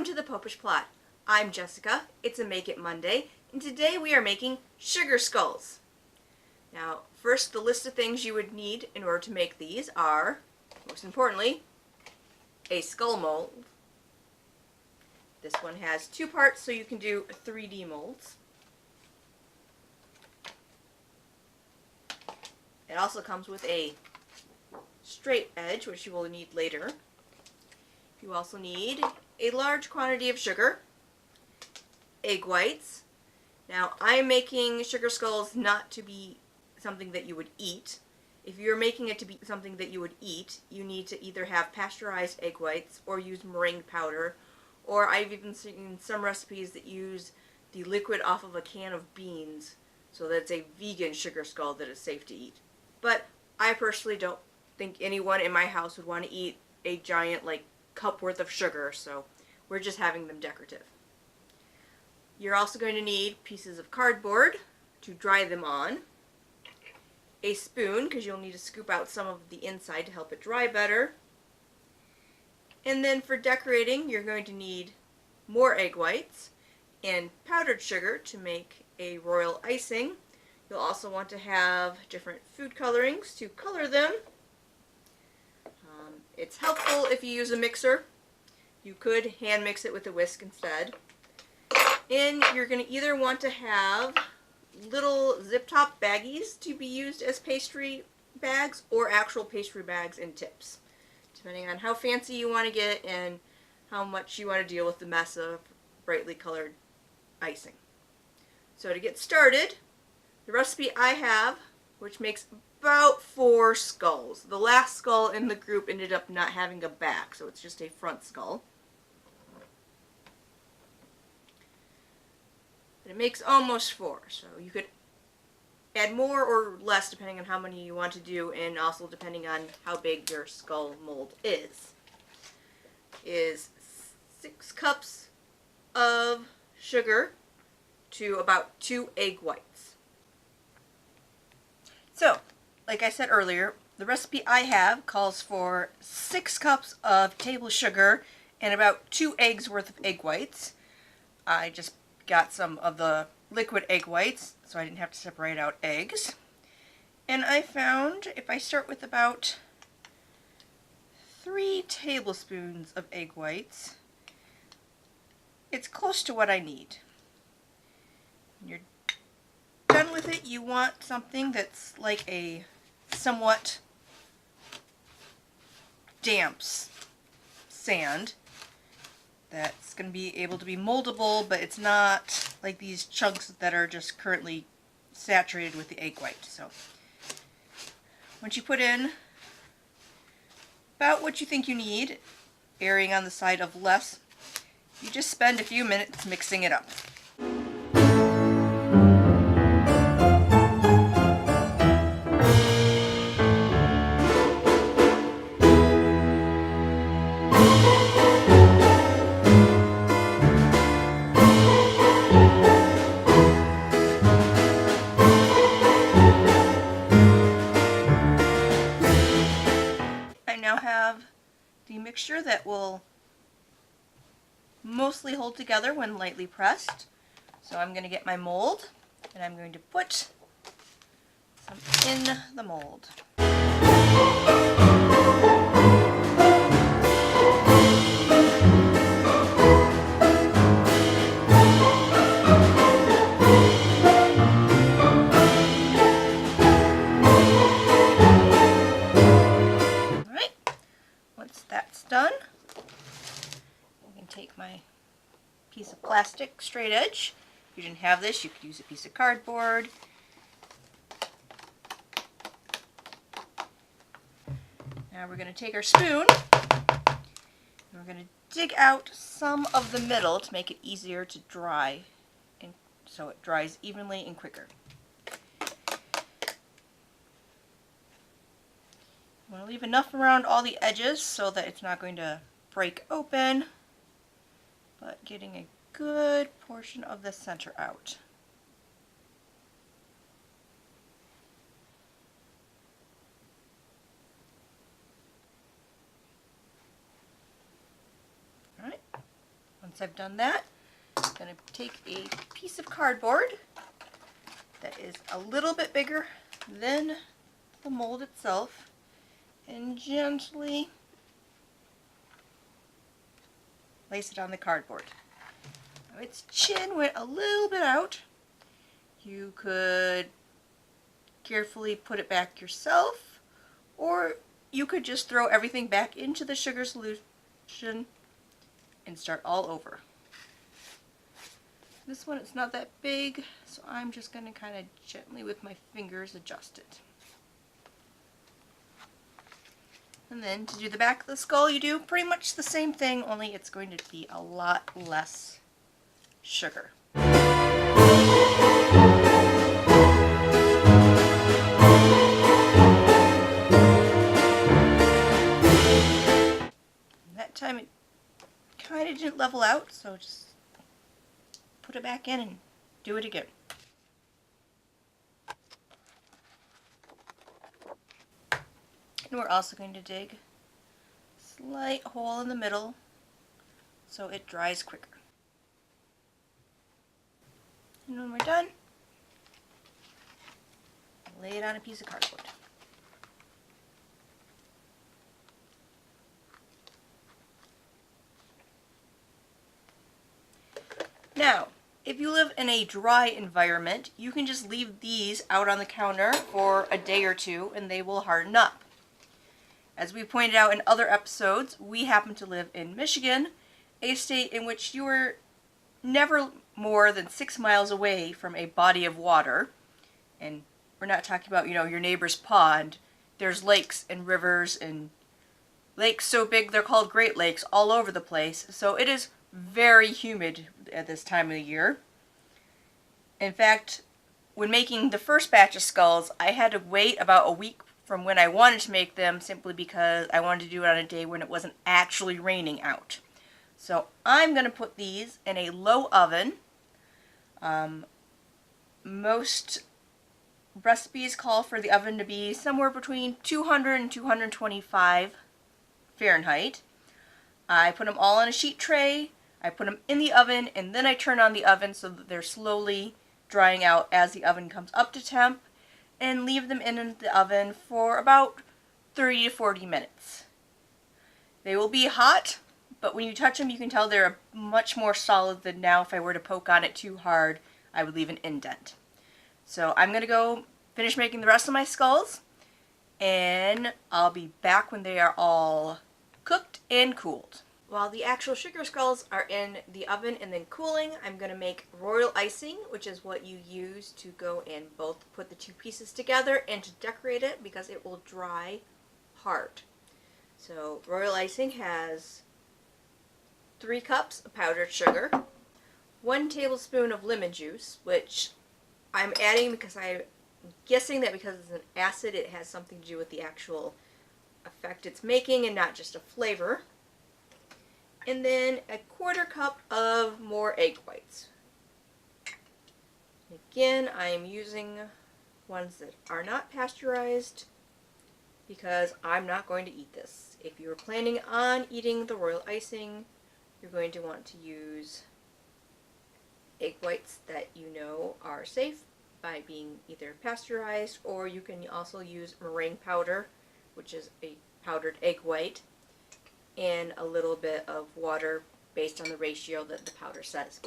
Welcome to the Popish plot. I'm Jessica, it's a Make It Monday, and today we are making sugar skulls. Now, first, the list of things you would need in order to make these are, most importantly, a skull mold. This one has two parts, so you can do 3D molds. It also comes with a straight edge, which you will need later. You also need a large quantity of sugar, egg whites. Now, I'm making sugar skulls not to be something that you would eat. If you're making it to be something that you would eat, you need to either have pasteurized egg whites or use meringue powder, or I've even seen some recipes that use the liquid off of a can of beans, so that it's a vegan sugar skull that is safe to eat. But I personally don't think anyone in my house would want to eat a giant, cup worth of sugar, so we're just having them decorative. You're also going to need pieces of cardboard to dry them on, a spoon, because you'll need to scoop out some of the inside to help it dry better, and then for decorating you're going to need more egg whites and powdered sugar to make a royal icing. You'll also want to have different food colorings to color them. It's helpful if you use a mixer. You could hand mix it with a whisk instead. And you're going to either want to have little zip top baggies to be used as pastry bags or actual pastry bags and tips, depending on how fancy you want to get and how much you want to deal with the mess of brightly colored icing. So to get started, the recipe I have, which makes about 4 skulls. The last skull in the group ended up not having a back, so it's just a front skull. But it makes almost 4, so you could add more or less depending on how many you want to do, and also depending on how big your skull mold is. Is 6 cups of sugar to about 2 egg whites. So, like I said earlier, the recipe I have calls for 6 cups of table sugar and about 2 eggs worth of egg whites. I just got some of the liquid egg whites, so I didn't have to separate out eggs. And I found if I start with about 3 tablespoons of egg whites, it's close to what I need. When you're done with it, you want something that's like a somewhat damp sand that's going to be able to be moldable, but it's not like these chunks that are just currently saturated with the egg white. So once you put in about what you think you need, erring on the side of less, you just spend a few minutes mixing it up. Have the mixture that will mostly hold together when lightly pressed. So I'm going to get my mold and I'm going to put some in the mold. Done. I can take my piece of plastic straight edge. If you didn't have this, you could use a piece of cardboard. Now we're going to take our spoon and we're going to dig out some of the middle to make it easier to dry, and so it dries evenly and quicker. I'm going to leave enough around all the edges so that it's not going to break open, but getting a good portion of the center out. once I've done that, I'm going to take a piece of cardboard that is a little bit bigger than the mold itself and gently place it on the cardboard. Now its chin went a little bit out. You could carefully put it back yourself, or you could just throw everything back into the sugar solution and start all over. This one, it's not that big, so I'm just going to kind of gently with my fingers adjust it. And then to do the back of the skull, you do pretty much the same thing, only it's going to be a lot less sugar. That time it kind of didn't level out, so just put it back in and do it again. And we're also going to dig a slight hole in the middle so it dries quicker. And when we're done, lay it on a piece of cardboard. Now, if you live in a dry environment, you can just leave these out on the counter for a day or two and they will harden up. As we pointed out in other episodes, we happen to live in Michigan, a state in which you are never more than 6 miles away from a body of water. And we're not talking about, your neighbor's pond. There's lakes and rivers and lakes so big they're called Great Lakes all over the place. So it is very humid at this time of the year. In fact, when making the first batch of skulls, I had to wait about a week from when I wanted to make them, simply because I wanted to do it on a day when it wasn't actually raining out. So I'm going to put these in a low oven. Most recipes call for the oven to be somewhere between 200 and 225 Fahrenheit. I put them all on a sheet tray. I put them in the oven, and then I turn on the oven so that they're slowly drying out as the oven comes up to temp, and leave them in the oven for about 30 to 40 minutes. They will be hot, but when you touch them you can tell they're much more solid than now. If I were to poke on it too hard, I would leave an indent. So I'm going to go finish making the rest of my skulls, and I'll be back when they are all cooked and cooled. While the actual sugar skulls are in the oven and then cooling, I'm going to make royal icing, which is what you use to go and both put the two pieces together and to decorate it, because it will dry hard. So royal icing has 3 cups of powdered sugar, 1 tablespoon of lemon juice, which I'm adding because I'm guessing that because it's an acid, it has something to do with the actual effect it's making and not just a flavor. And then a 1/4 cup of more egg whites. Again, I am using ones that are not pasteurized because I'm not going to eat this. If you're planning on eating the royal icing, you're going to want to use egg whites that you know are safe by being either pasteurized, or you can also use meringue powder, which is a powdered egg white, and a little bit of water based on the ratio that the powder says.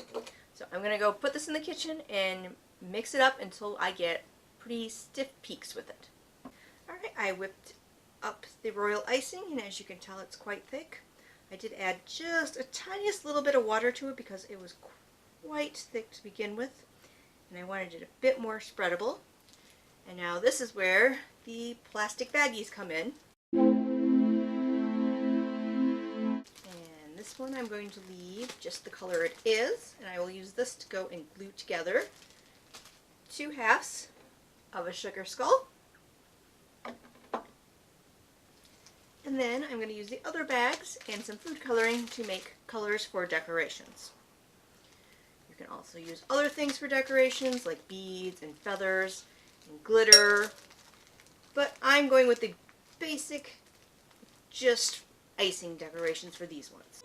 So I'm going to go put this in the kitchen and mix it up until I get pretty stiff peaks with it. Alright, I whipped up the royal icing, and as you can tell it's quite thick. I did add just a tiniest little bit of water to it because it was quite thick to begin with, and I wanted it a bit more spreadable. And now this is where the plastic baggies come in. This one I'm going to leave just the color it is, and I will use this to go and glue together 2 halves of a sugar skull. And then I'm going to use the other bags and some food coloring to make colors for decorations. You can also use other things for decorations like beads and feathers and glitter, but I'm going with the basic, just icing decorations for these ones.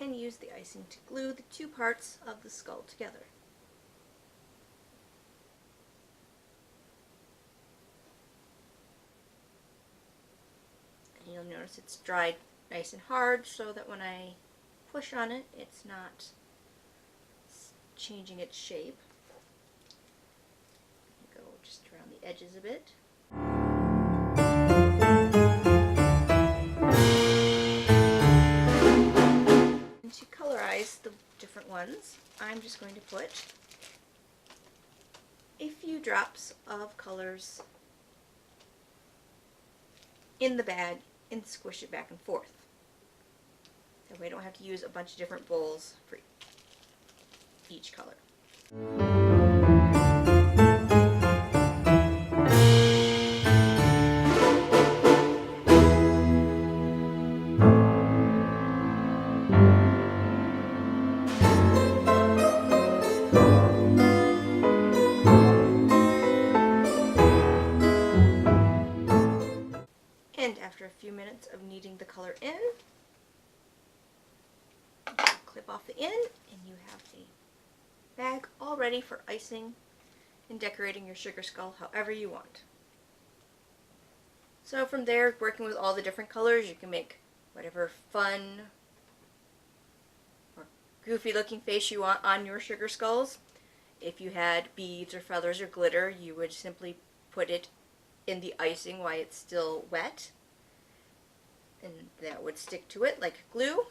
and use the icing to glue the two parts of the skull together. And you'll notice it's dried nice and hard so that when I push on it, it's not changing its shape. Go just around the edges a bit. And to colorize the different ones, I'm just going to put a few drops of colors in the bag and squish it back and forth. That way I don't have to use a bunch of different bowls for each color. And after a few minutes of kneading the color in, clip off the end and you have a bag all ready for icing and decorating your sugar skull however you want. So from there, working with all the different colors, you can make whatever fun or goofy looking face you want on your sugar skulls. If you had beads or feathers or glitter, you would simply put it in the icing while it's still wet, and that would stick to it like glue.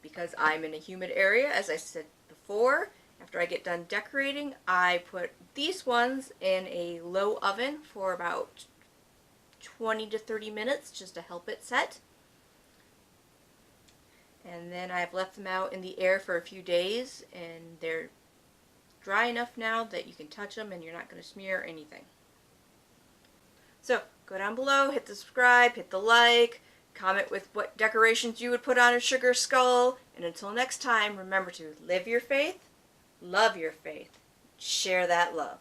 Because I'm in a humid area, as I said before, after I get done decorating, I put these ones in a low oven for about 20 to 30 minutes just to help it set. And then I've left them out in the air for a few days, and they're dry enough now that you can touch them and you're not going to smear anything. So go down below, hit the subscribe, hit the like, comment with what decorations you would put on a sugar skull, and until next time, remember to live your faith, love your faith, share that love.